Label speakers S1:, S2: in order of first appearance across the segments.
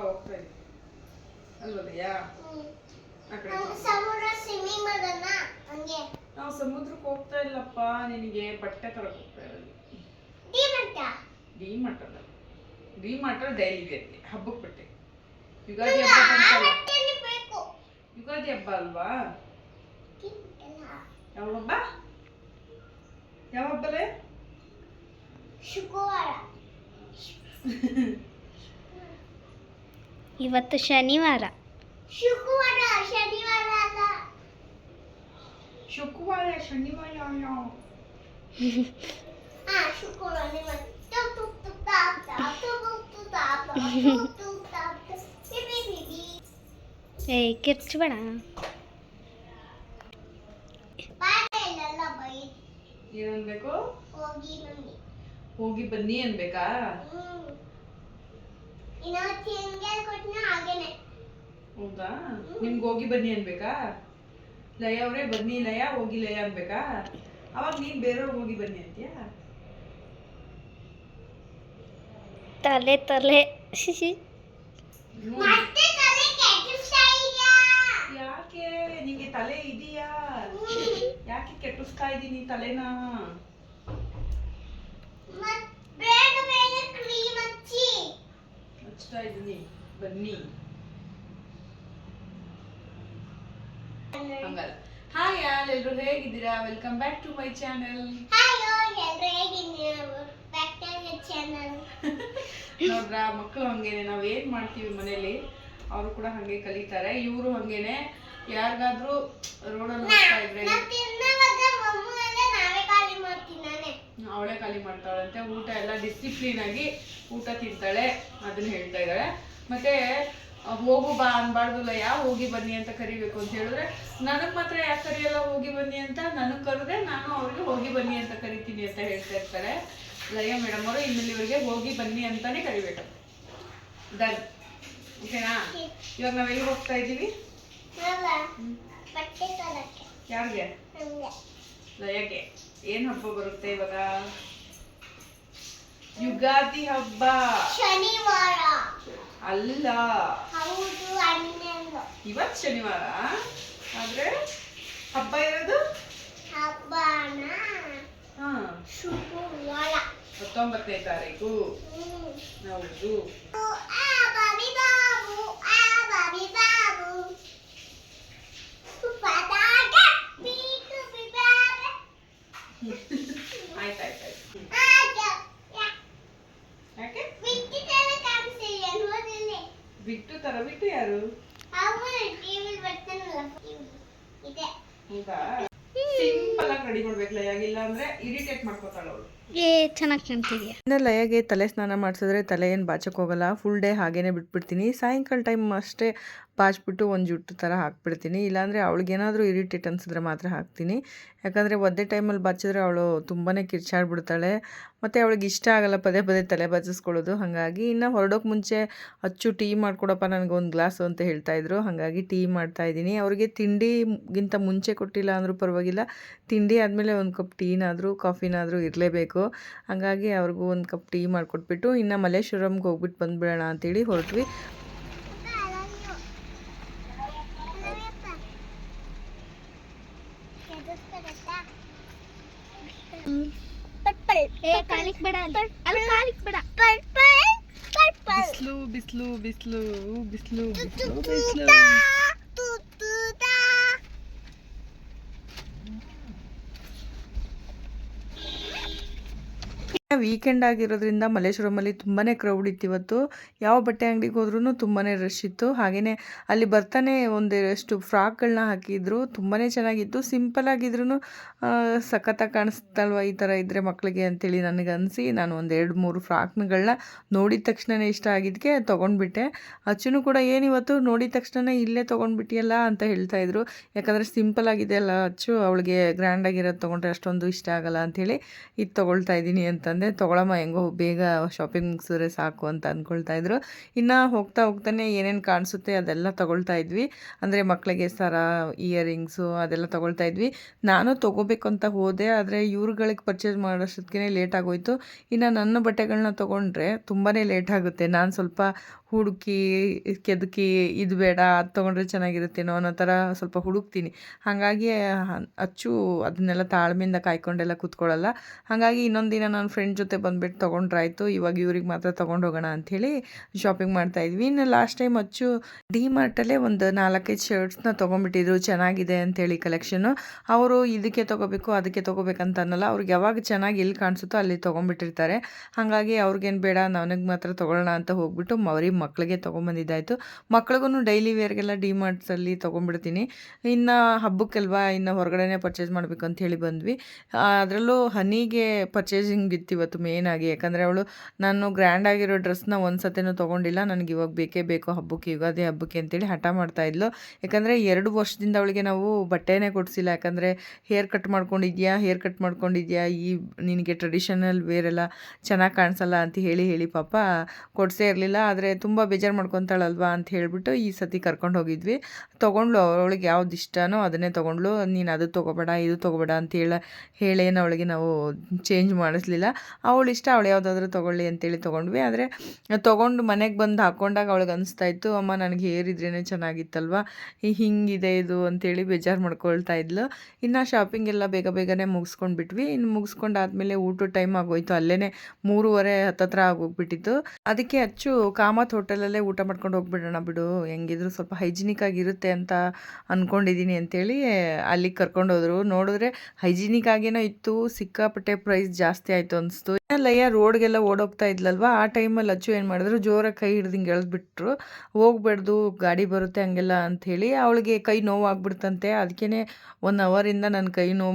S1: ಹೋಗ್ತಾ ಇದ್ದೀವಿ ಅಲ್ವದಯ್ಯಾ? ನಾವು ಸಮುದ್ರಕ್ಕೆ ಹೋಗ್ತಾ ಇಲ್ಲಪ್ಪ, ನಿನಗೆ ಬಟ್ಟೆ ತರಕ್ ಹೋಗ್ತಾ ಇರೋದು. ಡಿ ಮಾರ್ಟ್ ಡೈಲಿ ವೇರ್ಗೆ ಹಬ್ಬಕ್ಕೆ ಬಟ್ಟೆ. ಯುಗಾದಿ ಹಬ್ಬ ಬಂತಲ್ಲ, ಯುಗಾದಿ ಹಬ್ಬ ಅಲ್ವಾ? ಯಾವ ಹಬ್ಬ? ಯಾವ ಹಬ್ಬಲೇ?
S2: ಶುಕ್ರವಾರ. ಇವತ್ತು ಶನಿವಾರ. ಶುಕ್ರವಾರ ಶನಿವಾರ ಅಲ್ಲ.
S1: ಶುಕ್ರವಾರ ಶನಿವಾರ
S2: ಶುಕ್ರವಾರ. ಏಯ್ ಕಿರ್ಚಬೇಡ.
S1: ಏನನ್ಬೇಕು? ಹೋಗಿ ಬನ್ನಿ ಅನ್ಬೇಕಾ? ಹೌದಾ? ನಿಮ್ಗೆ ಹೋಗಿ ಬನ್ನಿ ಅನ್ಬೇಕಾ? ಲಯ ಅವರೇ ಬನ್ನಿ ಲಯ, ಹೋಗಿ ಲಯ ಅನ್ಬೇಕಾ? ಅವಾಗ ನೀನ್ ಬೇರೆಯವ್ರಿಗೆ ಹೋಗಿ ಬನ್ನಿ ಅಂತೀಯಾ?
S2: ತಲೆ ತಲೆ
S1: ಯಾಕೆ ನಿಂಗೆ ತಲೆ ಇದೆಯಾ? ಯಾಕೆ ಕೆಟ್ಟಿಸ್ತಾ ಇದ್ದೀನಿ ತಲೆನ? ಹಚ್ತಾ ಇದ್ದೀನಿ, ಬನ್ನಿ. ಹಂಗಲ್ಲ. ಹಾಯ್ ಯಾಲ್, ಎಲ್ರು ಹೇಗಿದ್ದೀರಾ? Welcome back to my channel. ನೋಡ್ರಾ, ಮಕ್ಕಳು ಹಂಗೇನೆ, ನಾವ್ ಏನ್ ಮಾಡ್ತೀವಿ ಮನೇಲಿ ಅವರು ಕೂಡ ಹಂಗೆ ಕಲಿತಾರೆ. ಇವರು ಹಂಗೇನೆ, ಯಾರಿಗಾದ್ರೂ ರೋಡಲ್ಲಿ ಹೋಗ್ತಾ ಇದ್ರೆ ಅವಳೇ ಖಾಲಿ ಮಾಡ್ತಾಳಂತೆ. ಊಟ ಎಲ್ಲ ಡಿಸಿಪ್ಲಿನ್ ಆಗಿ ಊಟ ತಿಂತಾಳೆ, ಅದನ್ನ ಹೇಳ್ತಾ ಇದ್ದಾಳೆ. ಮತ್ತೆ ಹೋಗು ಬಾ ಅನ್ಬಾರ್ದು, ಯಾವ ಹೋಗಿ ಬನ್ನಿ ಅಂತ ಕರಿಬೇಕು ಅಂತ ಹೇಳಿದ್ರೆ, ನನಗ್ ಮಾತ್ರ ಯಾಕೆ ಕರಿಯಲ್ಲ ಹೋಗಿ ಬನ್ನಿ ಅಂತ? ನನಗ್ ಕರೆದ್ರೆ ನಾನು ಅವ್ರಿಗೆ ಹೋಗಿ ಬನ್ನಿ ಅಂತ ಕರಿತೀನಿ ಅಂತ ಹೇಳ್ತಾ ಇರ್ತಾರೆ ಲಯ ಮೇಡಮ್ ಅವರು. ಇನ್ಮೇಲೆ ಇವರಿಗೆ ಹೋಗಿ ಬನ್ನಿ ಅಂತಾನೆ ಕರಿಬೇಕು. ಡನ್, ಓಕೆನಾ? ಇವಾಗ ನಾವೆಲ್ಲಿ ಹೋಗ್ತಾ ಇದ್ದೀವಿ? ಯಾರಿಗೆ? ಲಯಗೆ. ಏನ್ ಹಬ್ಬ ಬರುತ್ತೆ ಇವಾಗ? ಯುಗಾದಿ ಹಬ್ಬ.
S2: ಶನಿವಾರ
S1: ಅಲ್ಲ, ಇವತ್ತು ಶನಿವಾರ ಆದ್ರೆ ಹಬ್ಬ ಇರೋದು
S2: ಶುಕ್ರವಾರ
S1: 19ನೇ ತಾರೀಕು. ಹೌದು. ಆಯ್ತಾಯ್ತಾಯ್ತು. ಯಾಕೆ ಬಿಟ್ಟು ತರ? ಬಿಟ್ಟು ಯಾರು? ಸಿಂಪಲ್ ಆಗಿ ರೆಡಿ ಮಾಡ್ಬೇಕಲ್ಲ, ಯಾಗಿಲ್ಲ ಅಂದ್ರೆ ಇರಿಟೇಟ್ ಮಾಡ್ಕೋತಾಳ ಅವಳು.
S2: ಚೆನ್ನಾಗಿ ಕಾಣ್ತಿದ್ಯಾ.
S1: ಇನ್ನು ಲಯಗೆ ತಲೆ ಸ್ನಾನ ಮಾಡಿಸಿದ್ರೆ ತಲೆ ಏನು ಬಾಚಕ್ಕೆ ಹೋಗಲ್ಲ, ಫುಲ್ ಡೇ ಹಾಗೇನೆ ಬಿಟ್ಬಿಡ್ತೀನಿ. ಸಾಯಂಕಾಲ ಟೈಮ್ ಅಷ್ಟೇ ಬಾಚ್ಬಿಟ್ಟು ಒಂದು ಜುಟ್ಟು ಥರ ಹಾಕ್ಬಿಡ್ತೀನಿ. ಇಲ್ಲಾಂದರೆ ಅವಳಿಗೇನಾದರೂ ಇರಿಟೇಟ್ ಅನಿಸಿದ್ರೆ ಮಾತ್ರ ಹಾಕ್ತೀನಿ. ಯಾಕಂದರೆ ಒದ್ದೆ ಟೈಮಲ್ಲಿ ಬಾಚಿದ್ರೆ ಅವಳು ತುಂಬಾ ಕಿರ್ಚಾಡ್ಬಿಡ್ತಾಳೆ, ಮತ್ತು ಅವಳಿಗೆ ಇಷ್ಟ ಆಗಲ್ಲ ಪದೇ ಪದೇ ತಲೆ ಬಾಚಿಸ್ಕೊಳ್ಳೋದು. ಹಾಗಾಗಿ ಇನ್ನು ಹೊರಡೋಕೆ ಮುಂಚೆ ಅಚ್ಚು ಟೀ ಮಾಡಿಕೊಡಪ್ಪ ನನಗೊಂದು ಗ್ಲಾಸು ಅಂತ ಹೇಳ್ತಾಯಿದ್ರು. ಹಾಗಾಗಿ ಟೀ ಮಾಡ್ತಾಯಿದ್ದೀನಿ. ಅವರಿಗೆ ತಿಂಡಿಗಿಂತ ಮುಂಚೆ ಕೊಟ್ಟಿಲ್ಲ ಅಂದರೂ ಪರವಾಗಿಲ್ಲ, ತಿಂಡಿ ಆದಮೇಲೆ ಒಂದು ಕಪ್ ಟೀನಾದರೂ ಕಾಫಿನಾದರೂ ಇರಲೇಬೇಕು. ಹಾಗಾಗಿ ಅವ್ರಿಗೂ ಒಂದು ಕಪ್ ಟೀ ಮಾಡಿಕೊಟ್ಬಿಟ್ಟು ಇನ್ನು ಮಲ್ಲೇಶ್ವರಂಗೆ ಹೋಗ್ಬಿಟ್ಟು ಬಂದುಬಿಡೋಣ ಅಂತೇಳಿ ಹೊರಟ್ವಿ. ಬಿಸ್ಲು ಬಿಸ್ಲು ಬಿಸ್ಲು ಬಿಸ್ಲು ಬಿಸ್ಲು ಬಿಸ್ಲು. ವೀಕೆಂಡ್ ಆಗಿರೋದ್ರಿಂದ ಮಲ್ಲೇಶ್ವರಮಲ್ಲಿ ತುಂಬಾ ಕ್ರೌಡ್ ಇತ್ತು ಇವತ್ತು. ಯಾವ ಬಟ್ಟೆ ಅಂಗಡಿಗೆ ಹೋದ್ರೂ ತುಂಬಾ ರಶ್ ಇತ್ತು. ಹಾಗೆಯೇ ಅಲ್ಲಿ ಬರ್ತಾನೆ ಒಂದಷ್ಟು ಫ್ರಾಕ್ಗಳನ್ನ ಹಾಕಿದ್ರು, ತುಂಬಾ ಚೆನ್ನಾಗಿತ್ತು. ಸಿಂಪಲ್ ಆಗಿದ್ರು ಸಖತ್ತಾಗಿ ಕಾಣಿಸ್ತಲ್ವ ಈ ಥರ ಇದ್ದರೆ ಮಕ್ಕಳಿಗೆ ಅಂತೇಳಿ ನನಗೆ ಅನಿಸಿ ನಾನು ಒಂದು 2-3 ಫ್ರಾಕ್ಗಳನ್ನ ನೋಡಿದ ತಕ್ಷಣವೇ ಇಷ್ಟ ಆಗಿದ್ದಕ್ಕೆ ತೊಗೊಂಡ್ಬಿಟ್ಟೆ. ಅಚ್ಚುನು ಕೂಡ ಏನಿವತ್ತು ನೋಡಿದ ತಕ್ಷಣ ಇಲ್ಲೇ ತೊಗೊಂಡ್ಬಿಟ್ಟಿಯಲ್ಲ ಅಂತ ಹೇಳ್ತಾಯಿದ್ರು. ಯಾಕಂದರೆ ಸಿಂಪಲ್ ಆಗಿದೆ ಅಲ್ಲ ಅಚ್ಚು, ಅವಳಿಗೆ ಗ್ರ್ಯಾಂಡಾಗಿರೋದು ತೊಗೊಂಡ್ರೆ ಅಷ್ಟೊಂದು ಇಷ್ಟ ಆಗಲ್ಲ ಅಂಥೇಳಿ ಇದು ತೊಗೊಳ್ತಾ ಇದ್ದೀನಿ ಅಂತಂದೆ. ತೊಗೊಳಮ್ಮ ಹೆಂಗೋ ಬೇಗ ಶಾಪಿಂಗ್ ಮುಗಿಸಿದ್ರೆ ಸಾಕು ಅಂತ ಅಂದ್ಕೊಳ್ತಾ ಇದ್ರು. ಇನ್ನು ಹೋಗ್ತಾ ಹೋಗ್ತಾನೆ ಏನೇನು ಕಾಣಿಸುತ್ತೆ ಅದೆಲ್ಲ ತೊಗೊಳ್ತಾ ಇದ್ವಿ. ಅಂದರೆ ಮಕ್ಕಳಿಗೆ ಸರ, ಇಯರಿಂಗ್ಸು ಅದೆಲ್ಲ ತೊಗೊಳ್ತಾ ಇದ್ವಿ. ನಾನು ತೊಗೋಬೇಕು ಅಂತ ಹೋದೆ, ಆದರೆ ಇವ್ರುಗಳಿಗೆ ಪರ್ಚೇಸ್ ಮಾಡೋಷ್ಟೊತ್ತಿಗೆ ಲೇಟ್ ಆಗೋಯಿತು. ಇನ್ನು ನನ್ನ ಬಟ್ಟೆಗಳನ್ನ ತೊಗೊಂಡ್ರೆ ತುಂಬಾ ಲೇಟ್ ಆಗುತ್ತೆ. ನಾನು ಸ್ವಲ್ಪ ಹುಡುಕಿ ಕೆದಕಿ ಇದು ಬೇಡ ಅದು ತೊಗೊಂಡ್ರೆ ಚೆನ್ನಾಗಿರುತ್ತೇನೋ ಅನ್ನೋ ಥರ ಸ್ವಲ್ಪ ಹುಡುಕ್ತೀನಿ. ಹಾಗಾಗಿ ಅಚ್ಚು ಅದನ್ನೆಲ್ಲ ತಾಳ್ಮೆಯಿಂದ ಕಾಯ್ಕೊಂಡೆಲ್ಲ ಕೂತ್ಕೊಳ್ಳಲ್ಲ. ಹಾಗಾಗಿ ಇನ್ನೊಂದು ದಿನ ನನ್ನ ಫ್ರೆಂಡ್ ಜೊತೆ ಬಂದುಬಿಟ್ಟು ತೊಗೊಂಡ್ರಾಯ್ತು, ಇವಾಗ ಇವ್ರಿಗೆ ಮಾತ್ರ ತೊಗೊಂಡು ಹೋಗೋಣ ಅಂಥೇಳಿ ಶಾಪಿಂಗ್ ಮಾಡ್ತಾಯಿದ್ವಿ. ಇನ್ನು ಲಾಸ್ಟ್ ಟೈಮ್ ಅಚ್ಚು ಡಿ ಮಾರ್ಟಲ್ಲೇ ಒಂದು 4-5 ಶರ್ಟ್ಸ್ನ ತೊಗೊಂಡ್ಬಿಟ್ಟಿದ್ರು, ಚೆನ್ನಾಗಿದೆ ಅಂಥೇಳಿ ಕಲೆಕ್ಷನು. ಅವರು ಇದಕ್ಕೆ ತೊಗೋಬೇಕು ಅದಕ್ಕೆ ತೊಗೋಬೇಕಂತ ಅನ್ನಲ್ಲ, ಅವ್ರಿಗೆ ಯಾವಾಗ ಚೆನ್ನಾಗಿ ಎಲ್ಲಿ ಕಾಣಿಸುತ್ತೋ ಅಲ್ಲಿ ತೊಗೊಂಡ್ಬಿಟ್ಟಿರ್ತಾರೆ. ಹಾಗಾಗಿ ಅವ್ರಿಗೇನು ಬೇಡ ನನಗೆ ಮಾತ್ರ ತೊಗೊಳ್ಳೋಣ ಅಂತ ಹೋಗ್ಬಿಟ್ಟು ಮಕ್ಕಳಿಗೆ ತೊಗೊಂಬಂದಿದ್ದಾಯಿತು. ಮಕ್ಳಿಗೂ ಡೈಲಿ ವೇರ್ಗೆಲ್ಲ ಡಿ ಮಾರ್ಟ್ಸಲ್ಲಿ ತೊಗೊಂಡ್ಬಿಡ್ತೀನಿ. ಇನ್ನು ಹಬ್ಬಕ್ಕಲ್ವಾ, ಇನ್ನು ಹೊರಗಡೆನೇ ಪರ್ಚೇಸ್ ಮಾಡಬೇಕು ಅಂತ ಹೇಳಿ ಬಂದ್ವಿ. ಅದರಲ್ಲೂ ಹನಿಗೆ ಪರ್ಚೇಸಿಂಗ್ ಬಿತ್ತು ಇವತ್ತು ಮೇಯ್ನಾಗಿ. ಯಾಕಂದರೆ ಅವಳು ನಾನು ಗ್ರ್ಯಾಂಡಾಗಿರೋ ಡ್ರೆಸ್ನ ಒಂದು ಸತಿನೂ ತೊಗೊಂಡಿಲ್ಲ, ನನಗೆ ಇವಾಗ ಬೇಕೇ ಬೇಕು ಹಬ್ಬಕ್ಕೆ, ಯುಗಾದಿ ಹಬ್ಬಕ್ಕೆ ಅಂತೇಳಿ ಹಠ ಮಾಡ್ತಾಯಿದ್ಲು. ಯಾಕಂದರೆ 2 ವರ್ಷದಿಂದ ಅವಳಿಗೆ ನಾವು ಬಟ್ಟೆನೇ ಕೊಡಿಸಿಲ್ಲ. ಯಾಕಂದರೆ ಹೇರ್ ಕಟ್ ಮಾಡ್ಕೊಂಡಿದ್ಯಾ, ಈ ನಿನಗೆ ಟ್ರೆಡಿಷನಲ್ ವೇರೆಲ್ಲ ಚೆನ್ನಾಗಿ ಕಾಣಿಸಲ್ಲ ಅಂತ ಹೇಳಿ ಪಾಪ ಕೊಡಿಸೇ ಇರಲಿಲ್ಲ. ಆದರೆ ತುಂಬ ಬೇಜಾರು ಮಾಡ್ಕೊತಾಳಲ್ವಾ ಅಂತ ಹೇಳಿಬಿಟ್ಟು ಈ ಸತಿ ಕರ್ಕೊಂಡು ಹೋಗಿದ್ವಿ. ತೊಗೊಂಡ್ಲು, ಅವಳಿಗೆ ಯಾವ್ದು ಇಷ್ಟನೋ ಅದನ್ನೇ ತೊಗೊಂಡ್ಲು. ನೀನು ಅದು ತೊಗೋಬೇಡ ಇದು ತೊಗೋಬೇಡ ಅಂತ ಹೇಳೇನು ಅವಳಿಗೆ ನಾವು ಚೇಂಜ್ ಮಾಡಿಸ್ಲಿಲ್ಲ. ಅವಳು ಇಷ್ಟ, ಅವಳು ಯಾವುದಾದ್ರೂ ತೊಗೊಳ್ಳಿ ಅಂತೇಳಿ ತೊಗೊಂಡ್ವಿ. ಆದರೆ ತೊಗೊಂಡು ಮನೆಗೆ ಬಂದು ಹಾಕ್ಕೊಂಡಾಗ ಅವಳಿಗೆ ಅನಿಸ್ತಾಯಿತ್ತು, ಅಮ್ಮ ನನಗೆ ಹೇರ್ ಇದ್ರೇ ಚೆನ್ನಾಗಿತ್ತಲ್ವ, ಹಿಂಗಿದೆ ಇದು ಅಂತೇಳಿ ಬೇಜಾರು ಮಾಡ್ಕೊಳ್ತಾ ಇದ್ಲು. ಇನ್ನು ಶಾಪಿಂಗ್ ಎಲ್ಲ ಬೇಗನೆ ಮುಗಿಸ್ಕೊಂಡ್ಬಿಟ್ವಿ. ಇನ್ನು ಮುಗಿಸ್ಕೊಂಡಾದ್ಮೇಲೆ ಊಟದ ಟೈಮ್ ಆಗೋಯ್ತು. ಅಲ್ಲೇ 3:30 ಹತ್ತತ್ರ ಆಗೋಗ್ಬಿಟ್ಟಿತ್ತು. ಅದಕ್ಕೆ ಅಚ್ಚು ಕಾಮತ್ ಹೋಟೆಲಲ್ಲೇ ಊಟ ಮಾಡ್ಕೊಂಡು ಹೋಗ್ಬಿಡೋಣ ಬಿಡು, ಹೆಂಗಿದ್ರು ಸ್ವಲ್ಪ ಹೈಜಿನಿಕ್ ಆಗಿರುತ್ತೆ ಅಂತ ಅಂದ್ಕೊಂಡಿದ್ದೀನಿ ಅಂತೇಳಿ ಅಲ್ಲಿಗೆ ಕರ್ಕೊಂಡೋದ್ರು. ನೋಡಿದ್ರೆ ಹೈಜಿನಿಕ್ ಆಗೇನೋ ಇತ್ತು, ಸಿಕ್ಕಾಪಟ್ಟೆ ಪ್ರೈಸ್ ಜಾಸ್ತಿ ಆಯಿತು ಅನಿಸ್ತು. ಲಯ್ಯ ರೋಡ್ಗೆಲ್ಲ ಓಡೋಗ್ತಾ ಇದ್ಲಲ್ವ, ಆ ಟೈಮಲ್ಲಿ ಅಚ್ಚು ಏನು ಮಾಡಿದ್ರು, ಜೋರಾಗಿ ಕೈ ಹಿಡ್ದಿಂಗೆ ಎಳೆದ್ಬಿಟ್ರು. ಹೋಗ್ಬೇಡ್ದು ಗಾಡಿ ಬರುತ್ತೆ ಹಂಗೆಲ್ಲ ಅಂಥೇಳಿ. ಅವಳಿಗೆ ಕೈ ನೋವಾಗ್ಬಿಡ್ತಂತೆ. ಅದಕ್ಕೇ 1 ಅವರಿಂದ ನನ್ನ ಕೈ ನೋವು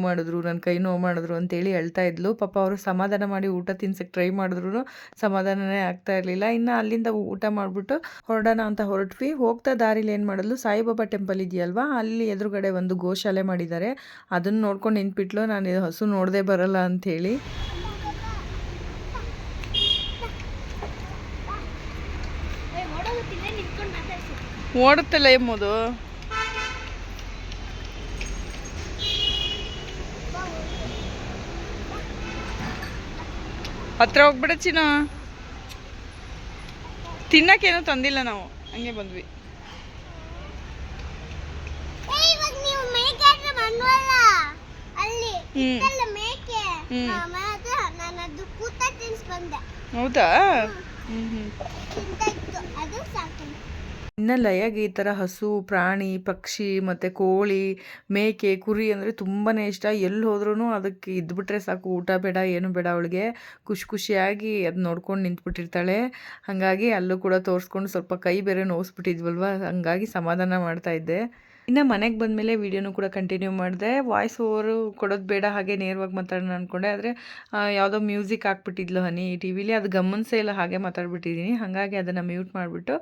S1: ಮಾಡಿದ್ರು ಅಂತೇಳಿ ಹೇಳ್ತಾ ಇದ್ಲು. ಪಾಪ ಅವರು ಸಮಾಧಾನ ಮಾಡಿ ಊಟ ತಿನ್ಸಕ್ಕೆ ಟ್ರೈ ಮಾಡಿದ್ರು ಸಮಾಧಾನನೇ ಆಗ್ತಾ ಇರಲಿಲ್ಲ. ಇನ್ನು ಅಲ್ಲಿಂದ ಊಟ ಮಾಡಿಬಿಟ್ಟು ಹೊರಡೋಣ ಅಂತ ಹೊರಟ್ವಿ. ಹೋಗ್ತಾ ದಾರಿಲಿ ಏನು ಮಾಡಿದ್ಲು, ಸಾಯಿಬಾಬಾ ಟೆಂಪಲ್ ಇದೆಯಲ್ವಾ, ಅಲ್ಲಿ ಎದುರುಗಡೆ ಒಂದು ಗೋಶಾಲೆ ಮಾಡಿದ್ದಾರೆ. ಅದನ್ನು ನೋಡ್ಕೊಂಡು ನಿಂತ್ಬಿಟ್ಲು, ನಾನು ಹಸು ನೋಡದೆ ಬರಲ್ಲ ಅಂಥೇಳಿ. ಓಡುತ್ತಲ್ಲ ಎಂಬುದು ಹತ್ರ ಹೋಗ್ಬಿಡ ಚಿನ್ನ. ತಿನ್ನಕ್ಕೇನು ತಂದಿಲ್ಲ, ನಾವು ಹಂಗೆ ಬಂದ್ವಿ. ಹೌದಾ? ಇನ್ನು ಲಯಗೆ ಈ ಥರ ಹಸು, ಪ್ರಾಣಿ, ಪಕ್ಷಿ ಮತ್ತು ಕೋಳಿ, ಮೇಕೆ, ಕುರಿ ಅಂದರೆ ತುಂಬಾ ಇಷ್ಟ. ಎಲ್ಲಿ ಹೋದ್ರೂ ಅದಕ್ಕೆ ಇದ್ಬಿಟ್ರೆ ಸಾಕು, ಊಟ ಬೇಡ ಏನು ಬೇಡ. ಅವಳಿಗೆ ಖುಷಿಯಾಗಿ ಅದು ನೋಡ್ಕೊಂಡು ನಿಂತ್ಬಿಟ್ಟಿರ್ತಾಳೆ. ಹಾಗಾಗಿ ಅಲ್ಲೂ ಕೂಡ ತೋರಿಸ್ಕೊಂಡು ಸ್ವಲ್ಪ ಕೈ ಬೇರೆ ನೋವಿಸ್ಬಿಟ್ಟಿದ್ವಲ್ವ, ಹಂಗಾಗಿ ಸಮಾಧಾನ ಮಾಡ್ತಾಯಿದ್ದೆ. ಇನ್ನು ಮನೆಗೆ ಬಂದಮೇಲೆ ವೀಡಿಯೋನು ಕೂಡ ಕಂಟಿನ್ಯೂ ಮಾಡಿದೆ. ವಾಯ್ಸ್ ಓವರು ಕೊಡೋದು ಬೇಡ, ಹಾಗೆ ನೇರವಾಗಿ ಮಾತಾಡೋಣ ಅಂದ್ಕೊಂಡೆ. ಆದರೆ ಯಾವುದೋ ಮ್ಯೂಸಿಕ್ ಹಾಕ್ಬಿಟ್ಟಿದ್ಲು ಹನಿ ಟಿ ವಿಲಿ, ಅದು ಗಮನಿಸೇ ಇಲ್ಲ, ಹಾಗೆ ಮಾತಾಡ್ಬಿಟ್ಟಿದ್ದೀನಿ. ಹಾಗಾಗಿ ಅದನ್ನು ಮ್ಯೂಟ್ ಮಾಡಿಬಿಟ್ಟು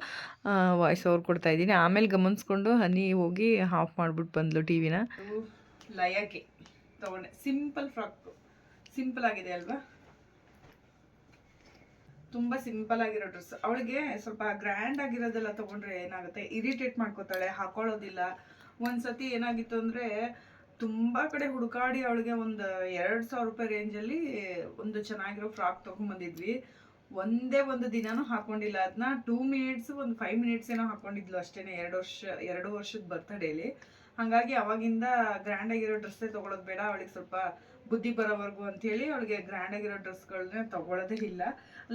S1: ವಾಯ್ಸ್ ಓವರ್ ಕೊಡ್ತಾಯಿದ್ದೀನಿ. ಆಮೇಲೆ ಗಮನಿಸ್ಕೊಂಡು ಹನಿ ಹೋಗಿ ಆಫ್ ಮಾಡಿಬಿಟ್ಟು ಬಂದ್ಲು ಟಿ ವಿನ. ಲಯಕ್ಕೆ ತೊಗೊಂಡೆ ಸಿಂಪಲ್ ಫ್ರಾಕ್, ಸಿಂಪಲ್ ಆಗಿದೆ ಅಲ್ವಾ, ತುಂಬ ಸಿಂಪಲ್ ಆಗಿರೋ ಡ್ರೆಸ್. ಅವಳಿಗೆ ಸ್ವಲ್ಪ ಗ್ರ್ಯಾಂಡ್ ಆಗಿರೋದೆಲ್ಲ ತೊಗೊಂಡ್ರೆ ಏನಾಗುತ್ತೆ, ಇರಿಟೇಟ್ ಮಾಡ್ಕೋತಾಳೆ, ಹಾಕೊಳ್ಳೋದಿಲ್ಲ. ಒಂದ್ಸತಿ ಏನಾಗಿತ್ತು ಅಂದರೆ, ತುಂಬ ಕಡೆ ಹುಡುಕಾಡಿ ಅವಳಿಗೆ ಒಂದು 2,000 ರೂಪಾಯಿ ರೇಂಜಲ್ಲಿ ಒಂದು ಚೆನ್ನಾಗಿರೋ ಫ್ರಾಕ್ ತೊಗೊಂಬಂದಿದ್ವಿ. ಒಂದೇ ಒಂದು ದಿನಾನೂ ಹಾಕೊಂಡಿಲ್ಲ ಅದನ್ನ. 2 ಮಿನಿಟ್ಸ್ ಒಂದು 5 ಮಿನಿಟ್ಸ್ ಏನೋ ಹಾಕೊಂಡಿದ್ಲು ಅಷ್ಟೇ, 2 ವರ್ಷದ ಬರ್ತಡೇಲಿ. ಹಾಗಾಗಿ ಅವಾಗಿಂದ ಗ್ರ್ಯಾಂಡ್ ಆಗಿರೋ ಡ್ರೆಸ್ಸೇ ತೊಗೊಳೋದು ಬೇಡ, ಅವಳಿಗೆ ಸ್ವಲ್ಪ ಬುದ್ಧಿ ಬರೋವರೆಗೂ ಅಂಥೇಳಿ ಅವಳಿಗೆ ಗ್ರ್ಯಾಂಡ್ ಆಗಿರೋ ಡ್ರೆಸ್ಗಳನ್ನೇ ತೊಗೊಳೋದೇ ಇಲ್ಲ.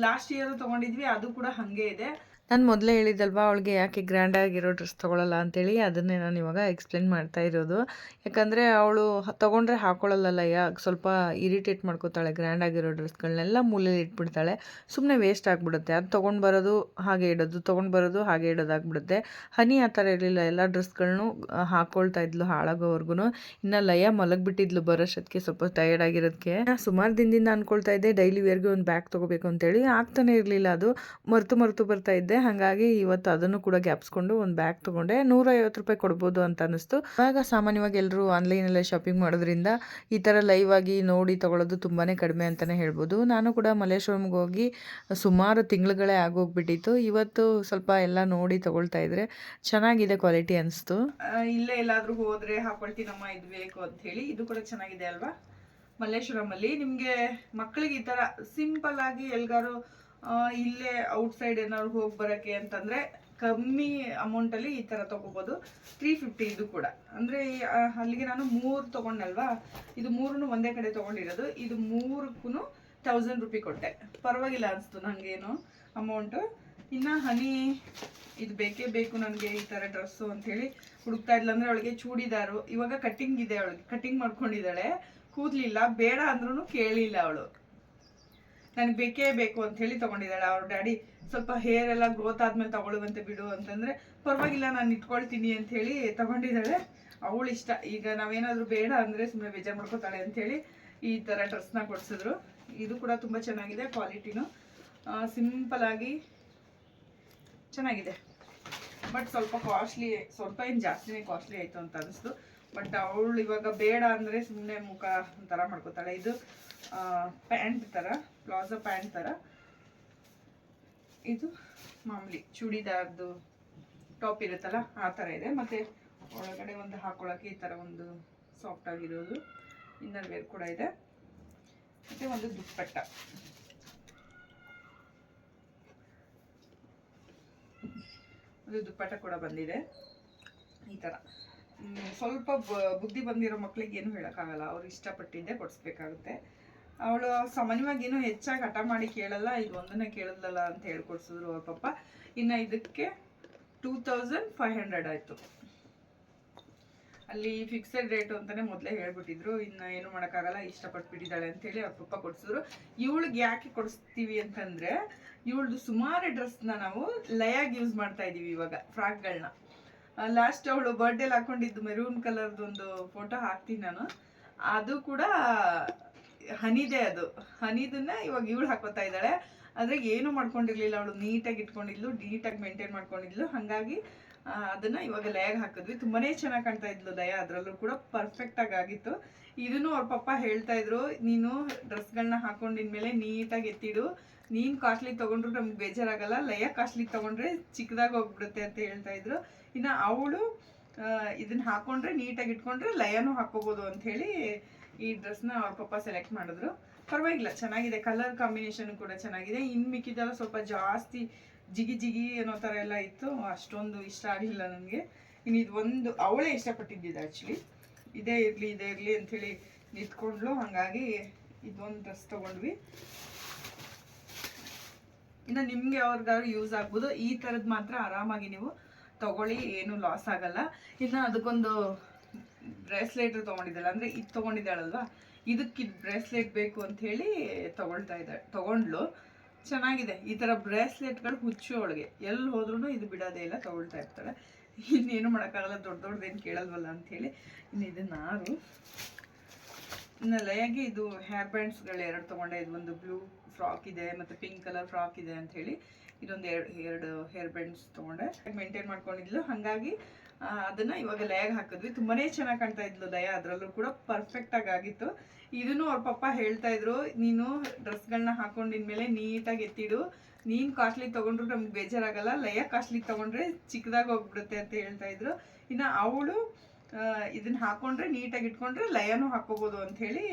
S1: ಲಾಸ್ಟ್ ಇಯರ್ ತೊಗೊಂಡಿದ್ವಿ, ಅದು ಕೂಡ ಹಾಗೆ ಇದೆ. ನಾನು ಮೊದಲೇ ಹೇಳಿದ್ದಲ್ವ ಅವಳಿಗೆ ಯಾಕೆ ಗ್ರ್ಯಾಂಡಾಗಿರೋ ಡ್ರೆಸ್ ತೊಗೊಳ್ಳಲ್ಲ ಅಂತೇಳಿ, ಅದನ್ನೇ ನಾನು ಇವಾಗ ಎಕ್ಸ್ಪ್ಲೇನ್ ಮಾಡ್ತಾ ಇರೋದು. ಯಾಕಂದರೆ ಅವಳು ತೊಗೊಂಡ್ರೆ ಹಾಕೊಳ್ಳಲ್ಲ, ಸ್ವಲ್ಪ ಇರಿಟೇಟ್ ಮಾಡ್ಕೋತಾಳೆ. ಗ್ರ್ಯಾಂಡಾಗಿರೋ ಡ್ರೆಸ್ಗಳನ್ನೆಲ್ಲ ಮೂಲೆಯಲ್ಲಿ ಇಟ್ಬಿಡ್ತಾಳೆ, ಸುಮ್ಮನೆ ವೇಸ್ಟ್ ಆಗಿಬಿಡುತ್ತೆ. ಅದು ತೊಗೊಂಡು ಬರೋದು ಹಾಗೆ ಇಡೋದು, ತೊಗೊಂಡು ಬರೋದು ಹಾಗೆ ಇಡೋದಾಗ್ಬಿಡುತ್ತೆ. ಹನಿ ಆ ಥರ ಇರಲಿಲ್ಲ, ಎಲ್ಲ ಡ್ರೆಸ್ಗಳನ್ನೂ ಹಾಕ್ಕೊಳ್ತಾ ಇದ್ಲು ಹಾಳಾಗೋವರೆಗೂ. ಇನ್ನು ಲಯ ಮಲಗಿಬಿಟ್ಟಿದ್ಲು ಬರೋಷ್ಟೊತ್ತಿಗೆ, ಸ್ವಲ್ಪ ಟಯರ್ಡ್ ಆಗಿರೋದಕ್ಕೆ. ಸುಮಾರು ದಿನದಿಂದ ಅಂದ್ಕೊಳ್ತಾ ಇದ್ದೆ ಡೈಲಿ ವೇರ್ಗೆ ಒಂದು ಬ್ಯಾಗ್ ತೊಗೋಬೇಕು ಅಂತೇಳಿ, ಆಗ್ತಾನೆ ಇರಲಿಲ್ಲ. ಅದು ಮರೆತು ಬರ್ತಾ ಇದ್ದೆ. ಹಾಗಾಗಿ ಇವತ್ತು ಅದನ್ನು ಕೂಡ ಗ್ಯಾಪ್ಸ್ಕೊಂಡು ಒಂದು ಬ್ಯಾಗ್ ತೊಗೊಂಡೆ. 150 ರೂಪಾಯಿ ಕೊಡ್ಬೋದು ಅಂತ ಅನ್ನಿಸ್ತು. ಇವಾಗ ಸಾಮಾನ್ಯವಾಗಿ ಎಲ್ಲರೂ ಆನ್ಲೈನಲ್ಲೇ ಶಾಪಿಂಗ್ ಮಾಡೋದ್ರಿಂದ ಈ ಥರ ಲೈವ್ ಆಗಿ ನೋಡಿ ತೊಗೊಳ್ಳೋದು ತುಂಬಾ ಕಡಿಮೆ ಅಂತಲೇ ಹೇಳ್ಬೋದು. ನಾನು ಕೂಡ ಮಲ್ಲೇಶ್ವರಂಗೆ ಹೋಗಿ ಸುಮಾರು ತಿಂಗಳುಗಳೇ ಆಗೋಗ್ಬಿಟ್ಟಿತ್ತು. ಇವತ್ತು ಸ್ವಲ್ಪ ಎಲ್ಲ ನೋಡಿ ತೊಗೊಳ್ತಾ ಇದ್ರೆ ಚೆನ್ನಾಗಿದೆ ಕ್ವಾಲಿಟಿ ಅನಿಸ್ತು. ಇಲ್ಲೇ ಎಲ್ಲಾದರೂ ಹೋದರೆ ಹಾಕೊಳ್ತೀನಮ್ಮ ಇದು ಬೇಕು ಅಂತ ಹೇಳಿ. ಇದು ಕೂಡ ಚೆನ್ನಾಗಿದೆ ಅಲ್ವಾ. ಮಲ್ಲೇಶ್ವರಮಲ್ಲಿ ನಿಮಗೆ ಮಕ್ಕಳಿಗೆ ಈ ಥರ ಸಿಂಪಲ್ ಆಗಿ ಎಲ್ಗಾರು ಇಲ್ಲೇ ಔಟ್ಸೈಡ್ ಏನಾದ್ರು ಹೋಗಿ ಬರೋಕ್ಕೆ ಅಂತಂದರೆ ಕಮ್ಮಿ ಅಮೌಂಟಲ್ಲಿ ಈ ಥರ ತೊಗೋಬೋದು. 350 ಇದು ಕೂಡ. ಅಂದರೆ ಅಲ್ಲಿಗೆ ನಾನು 3 ತೊಗೊಂಡಲ್ವಾ, ಇದು 3 ಒಂದೇ ಕಡೆ ತೊಗೊಂಡಿರೋದು. ಇದು 3ಕ್ಕೂ 1000 ರೂಪಾಯಿ ಕೊಟ್ಟೆ. ಪರವಾಗಿಲ್ಲ ಅನಿಸ್ತು ನನಗೇನು ಅಮೌಂಟು. ಇನ್ನು ಹನಿ ಇದು ಬೇಕೇ ಬೇಕು ನನಗೆ ಈ ಥರ ಡ್ರೆಸ್ಸು ಅಂಥೇಳಿ ಹುಡುಕ್ತಾ ಇದ್ಲ. ಅಂದರೆ ಅವಳಿಗೆ ಚೂಡಿದಾರು ಇವಾಗ ಕಟ್ಟಿಂಗ್ ಇದೆ, ಅವಳಿಗೆ ಕಟ್ಟಿಂಗ್ ಮಾಡ್ಕೊಂಡಿದ್ದಾಳೆ. ಕೂದಲಿಲ್ಲ, ಬೇಡ ಅಂದ್ರೂ ಕೇಳಿಲ್ಲ ಅವಳು. ನನಗೆ ಬೇಕೇ ಬೇಕು ಅಂತ ಹೇಳಿ ತೊಗೊಂಡಿದ್ದಾಳೆ. ಅವ್ರ ಡ್ಯಾಡಿ ಸ್ವಲ್ಪ ಹೇರ್ ಎಲ್ಲ ಗ್ರೋತ್ ಆದ್ಮೇಲೆ ತಗೊಳ್ಳುವಂತೆ ಬಿಡು ಅಂತಂದರೆ ಪರವಾಗಿಲ್ಲ ನಾನು ಇಟ್ಕೊಳ್ತೀನಿ ಅಂಥೇಳಿ ತಗೊಂಡಿದ್ದಾಳೆ. ಅವಳು ಇಷ್ಟ. ಈಗ ನಾವೇನಾದರೂ ಬೇಡ ಅಂದರೆ ಸುಮ್ಮನೆ ಬೇಜಾರು ಮಾಡ್ಕೋತಾಳೆ ಅಂಥೇಳಿ ಈ ಥರ ಡ್ರೆಸ್ನ ಕೊಡಿಸಿದ್ರು. ಇದು ಕೂಡ ತುಂಬ ಚೆನ್ನಾಗಿದೆ, ಕ್ವಾಲಿಟಿನೂ ಸಿಂಪಲ್ ಆಗಿ ಚೆನ್ನಾಗಿದೆ. ಬಟ್ ಸ್ವಲ್ಪ ಕಾಸ್ಟ್ಲಿ, ಸ್ವಲ್ಪ ಏನು ಜಾಸ್ತಿನೇ ಕಾಸ್ಟ್ಲಿ ಆಯಿತು ಅಂತ ಅನಿಸ್ತು. ಬಟ್ ಅವಳು ಇವಾಗ ಬೇಡ ಅಂದರೆ ಸುಮ್ಮನೆ ಮುಖ ಒಂಥರ ಮಾಡ್ಕೋತಾಳೆ. ಇದು ಪ್ಯಾಂಟ್ ಥರ, ಪ್ಲಾಜೋ ಪ್ಯಾಂಟ್ ಥರ. ಇದು ಮಾಮೂಲಿ ಚೂಡಿದಾರ್ದು ಟಾಪ್ ಇರುತ್ತಲ್ಲ ಆ ಥರ ಇದೆ. ಮತ್ತು ಒಳಗಡೆ ಒಂದು ಹಾಕೊಳ್ಳೋಕ್ಕೆ ಈ ಥರ ಒಂದು ಸಾಫ್ಟ್ ಆಗಿರೋದು ಇನ್ನರ್ ವೇರ್ ಕೂಡ ಇದೆ. ಮತ್ತು ಒಂದು ದುಪ್ಪಟ್ಟ. ಒಂದು ದುಪ್ಪಟ್ಟ ಕೂಡ ಬಂದಿದೆ ಈ ಥರ. ಸ್ವಲ್ಪ ಬುದ್ಧಿ ಬಂದಿರೋ ಮಕ್ಳಿಗೆ ಏನು ಹೇಳೋಕ್ಕಾಗಲ್ಲ, ಅವ್ರು ಇಷ್ಟಪಟ್ಟಿದ್ದೆ ಕೊಡಿಸ್ಬೇಕಾಗುತ್ತೆ. ಅವಳು ಸಾಮಾನ್ಯವಾಗಿ ಏನೋ ಹೆಚ್ಚಾಗಿ ಹಠ ಮಾಡಿ ಕೇಳಲ್ಲ, ಇದು ಒಂದನ್ನೇ ಕೇಳಿದ್ಲಲ್ಲ ಅಂತ ಹೇಳ್ಕೊಡ್ಸಿದ್ರು ಅವ್ರ ಪಪ್ಪ. ಇನ್ನು ಇದಕ್ಕೆ 2500 ಆಯಿತು. ಅಲ್ಲಿ ಫಿಕ್ಸೆಡ್ ರೇಟು ಅಂತಲೇ ಮೊದಲೇ ಹೇಳ್ಬಿಟ್ಟಿದ್ರು. ಇನ್ನು ಏನು ಮಾಡೋಕ್ಕಾಗಲ್ಲ, ಇಷ್ಟಪಟ್ಬಿಟ್ಟಿದ್ದಾಳೆ ಅಂಥೇಳಿ ಅವ್ರ ಪಪ್ಪ ಕೊಡಿಸಿದ್ರು. ಇವಳಿಗೆ ಯಾಕೆ ಕೊಡಿಸ್ತೀವಿ ಅಂತಂದರೆ ಇವಳದು ಸುಮಾರು ಡ್ರೆಸ್ನ ನಾವು ಲಯಾಗಿ ಯೂಸ್ ಮಾಡ್ತಾ ಇದ್ದೀವಿ ಇವಾಗ, ಫ್ರಾಕ್ಗಳನ್ನ. ಲಾಸ್ಟ್ ಅವಳು ಬರ್ಡೇಲಿ ಹಾಕೊಂಡಿದ್ದು ಮೆರೂನ್ ಕಲರ್ದು ಒಂದು ಫೋಟೋ ಹಾಕ್ತೀನಿ ನಾನು. ಅದು ಕೂಡ ಹನಿದೆ. ಅದು ಹನಿದನ್ನ ಇವಾಗ ಇವಳು ಹಾಕೋತಾ ಇದ್ದಾಳೆ. ಆದರೆ ಏನು ಮಾಡ್ಕೊಂಡಿರ್ಲಿಲ್ಲ ಅವಳು, ನೀಟಾಗಿ ಇಟ್ಕೊಂಡಿದ್ಲು, ನೀಟಾಗಿ ಮೇಂಟೈನ್ ಮಾಡ್ಕೊಂಡಿದ್ಲು. ಹಾಗಾಗಿ ಅದನ್ನು ಇವಾಗ ಲಯಾಗಿ ಹಾಕಿದ್ವಿ. ತುಂಬಾ ಚೆನ್ನಾಗಿ ಕಾಣ್ತಾ ಇದ್ಲು ಲಯ, ಅದರಲ್ಲೂ ಕೂಡ ಪರ್ಫೆಕ್ಟಾಗಿ ಆಗಿತ್ತು. ಇದನ್ನು ಅವ್ರ ಪಪ್ಪ ಹೇಳ್ತಾ ಇದ್ರು, ನೀನು ಡ್ರೆಸ್ಗಳನ್ನ ಹಾಕೊಂಡಿದ್ಮೇಲೆ ನೀಟಾಗಿ ಎತ್ತಿಡು, ನೀನು ಕಾಸ್ಟ್ಲಿ ತೊಗೊಂಡ್ರು ನಮ್ಗೆ ಬೇಜಾರಾಗಲ್ಲ, ಲಯ ಕಾಸ್ಟ್ಲಿ ತೊಗೊಂಡ್ರೆ ಚಿಕ್ಕದಾಗಿ ಹೋಗ್ಬಿಡುತ್ತೆ ಅಂತ ಹೇಳ್ತಾ ಇದ್ರು. ಇನ್ನು ಅವಳು ಇದನ್ನ ಹಾಕೊಂಡ್ರೆ ನೀಟಾಗಿ ಇಟ್ಕೊಂಡ್ರೆ ಲಯನೂ ಹಾಕೋಬೋದು ಅಂಥೇಳಿ ಈ ಡ್ರೆಸ್ನ ಅವ್ರ ಪಪ್ಪ ಸೆಲೆಕ್ಟ್ ಮಾಡಿದ್ರು. ಪರವಾಗಿಲ್ಲ, ಚೆನ್ನಾಗಿದೆ. ಕಲರ್ ಕಾಂಬಿನೇಷನ್ ಕೂಡ ಚೆನ್ನಾಗಿದೆ. ಇನ್ನು ಮಿಕ್ಕಿದೆಲ್ಲ ಸ್ವಲ್ಪ ಜಾಸ್ತಿ ಜಿಗಿ ಜಿಗಿ ಅನ್ನೋ ಥರ ಎಲ್ಲ ಇತ್ತು, ಅಷ್ಟೊಂದು ಇಷ್ಟ ಆಗಲಿಲ್ಲ ನನಗೆ. ಇನ್ನು ಇದು ಒಂದು ಅವಳೇ ಇಷ್ಟಪಟ್ಟಿದ್ದಿದ್ದು ಆ್ಯಕ್ಚುಲಿ. ಇದೇ ಇರಲಿ ಅಂಥೇಳಿ ನಿಂತ್ಕೊಂಡ್ಲು. ಹಾಗಾಗಿ ಇದೊಂದು ಡ್ರೆಸ್ ತೊಗೊಂಡ್ವಿ. ಇನ್ನು ನಿಮಗೆ ಅವ್ರಿಗಾದ್ರು ಯೂಸ್ ಆಗ್ಬೋದು. ಈ ಥರದ್ದು ಮಾತ್ರ ಆರಾಮಾಗಿ ನೀವು ತೊಗೊಳ್ಳಿ, ಏನು ಲಾಸ್ ಆಗಲ್ಲ. ಇನ್ನು ಅದಕ್ಕೊಂದು ಬ್ರೇಸ್ಲೆಟ್ ತೊಗೊಂಡಿದ್ದಲ್ಲ, ಅಂದರೆ ಇದು ತೊಗೊಂಡಿದ್ದಾಳಲ್ವ, ಇದಕ್ಕೆ ಬ್ರೇಸ್ಲೆಟ್ ಬೇಕು ಅಂಥೇಳಿ ತೊಗೊಂಡ್ಲು. ಚೆನ್ನಾಗಿದೆ. ಈ ಥರ ಬ್ರೇಸ್ಲೆಟ್ಗಳು ಹುಚ್ಚು ಅವಳಿಗೆ, ಎಲ್ಲಿ ಹೋದ್ರೂ ಇದು ಬಿಡೋದೇ ಇಲ್ಲ, ತೊಗೊಳ್ತಾ ಇರ್ತಾಳೆ. ಇನ್ನೇನು ಮಾಡೋಕ್ಕಾಗಲ್ಲ, ದೊಡ್ಡದೇನು ಕೇಳಲ್ವಲ್ಲ ಅಂಥೇಳಿ. ಇನ್ನು ಇದು ನಾರು. ಇನ್ನು ಲಯಾಗಿ ಇದು ಹೇರ್ ಬ್ಯಾಂಡ್ಸ್ಗಳು 2 ತೊಗೊಂಡೆ. ಇದು ಒಂದು ಬ್ಲೂ ಫ್ರಾಕ್ ಇದೆ ಮತ್ತು ಪಿಂಕ್ ಕಲರ್ ಫ್ರಾಕ್ ಇದೆ ಅಂಥೇಳಿ ಇದೊಂದು ಎರಡು ಹೇರ್ ಬ್ಯಾಂಡ್ಸ್ ತೊಗೊಂಡೆ. ಮೇಂಟೈನ್ ಮಾಡ್ಕೊಂಡಿದ್ಲು, ಹಾಗಾಗಿ ಅದನ್ನು ಇವಾಗ ಲಯಾಗಿ ಹಾಕಿದ್ವಿ. ತುಂಬಾ ಚೆನ್ನಾಗಿ ಕಾಣ್ತಾ ಇದ್ಲು ಲಯ, ಅದರಲ್ಲೂ ಕೂಡ ಪರ್ಫೆಕ್ಟಾಗಿ ಆಗಿತ್ತು. ಇದನ್ನು ಅವ್ರ ಪಪ್ಪ ಹೇಳ್ತಾ ಇದ್ರು, ನೀನು ಡ್ರೆಸ್ಗಳನ್ನ ಹಾಕೊಂಡಿದ್ಮೇಲೆ ನೀಟಾಗಿ ಎತ್ತಿಡು, ನೀನು ಕಾಸ್ಟ್ಲಿ ತೊಗೊಂಡ್ರು ನಮ್ಗೆ ಬೇಜಾರಾಗಲ್ಲ, ಲಯ ಕಾಸ್ಟ್ಲಿ ತೊಗೊಂಡ್ರೆ ಚಿಕ್ಕದಾಗಿ ಹೋಗ್ಬಿಡುತ್ತೆ ಅಂತ ಹೇಳ್ತಾ ಇದ್ರು. ಇನ್ನು ಅವಳು ಇದನ್ನ ಹಾಕೊಂಡ್ರೆ ನೀಟಾಗಿ ಇಟ್ಕೊಂಡ್ರೆ ಲಯನೂ ಹಾಕೋಬೋದು ಅಂಥೇಳಿ